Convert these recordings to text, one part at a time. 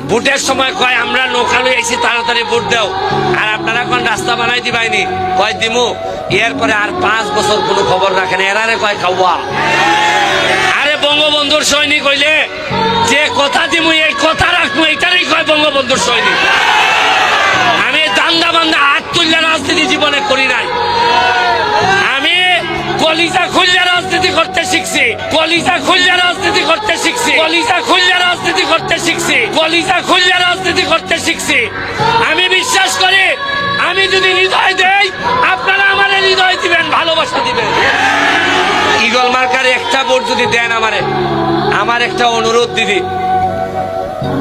ভোটের সময় কয় আমরা নৌকা লই আইছি তাড়াতাড়ি ভোট দাও, আর আপনারা কোন রাস্তা বানাই দিবাইনি, কয় দিমু, এরপরে আর 5 বছর কোনো খবর রাখেন, এরারে কয় খাওয়া। আরে বঙ্গবন্ধুর সৈনিক হইলে যে কথা দিমু এই কথা রাখবো, এটারই কয় বঙ্গবন্ধুর সৈনিক। আমি দান্দা বান্দা হাত তুললে রাজনীতি জীবনে করি নাই। আমি কলিজা খুললে রাজনীতি করতে শিখছি, কলিজা খুললে রাজনীতি করতে শিখছি, কলিজা খুললে রাজনীতি করতে শিখছি, কলিজা খুললে রাজনীতি করতে শিখছি। আমি বিশ্বাস করি আমি যদি হৃদয় দেই আপনারা আমার হৃদয় দিবেন, ভালোবাসা দিবেন। ঈগল মার্কারে একটা ভোট যদি দেন আমারে, আমার একটা অনুরোধ দিদি,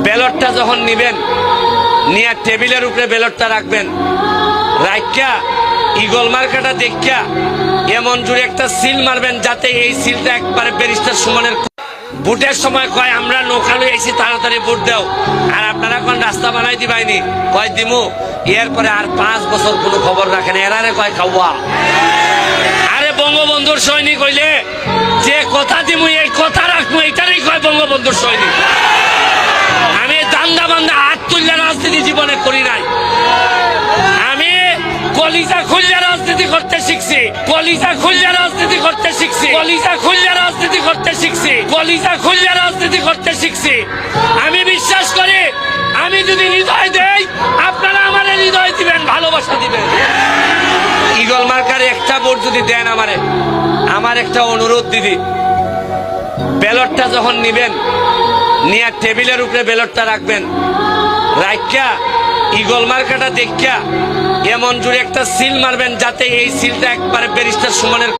ব্যালটটা যখন নিবেন নিয়ে টেবিলের উপরে ব্যালটটা রাখবেন, রাখিয়া ঈগল মার্কাটা দেখিয়া এমন জুড়ে একটা সিল মারবেন যাতে এই সিলটা একবারে ব্যারিস্টার সুমনের। ভোটের সময় কয় আমরা নৌকা লই আইছি তাড়াতাড়ি ভোট দাও, আর আপনারা কোন রাস্তা বানাই দিবাইনি, কয় দিমু, এরপরে আর 5 বছর কোনো খবর রাখেন, এরারে কয় খাওয়া। আরে বঙ্গবন্ধুর সৈনিক হইলে যে কথা দিমু এই কথা রাখবো, এটারই কয় বঙ্গবন্ধুর সৈনিক। আমি দান্দা বান্দা হাত তুললে রাজনীতি জীবনে করি নাই। আমি কলিজা খুললে রাজনীতি করতে শিখছি, কলিজা খুললে রাজনীতি করতে শিখছি, কলিজা খুললে রাজনীতি করতে শিখছি, কলিজা খুললে রাজনীতি করতে শিখছি। আমি বিশ্বাস করি আমি যদি হৃদয় দেই আপনারা আমার হৃদয় দিবেন, ভালোবাসা দিবেন। ঈগল মার্কারে একটা ভোট যদি দেন আমারে, আমার একটা অনুরোধ দিদি, ব্যালটটা যখন নিবেন নিয়ে টেবিলের উপরে ব্যালটটা রাখবেন, রাখিয়া ঈগল মার্কাটা দেখিয়া এমন জুড়ে একটা সিল মারবেন যাতে এই সিলটা একবারে ব্যারিস্টার সুমনের।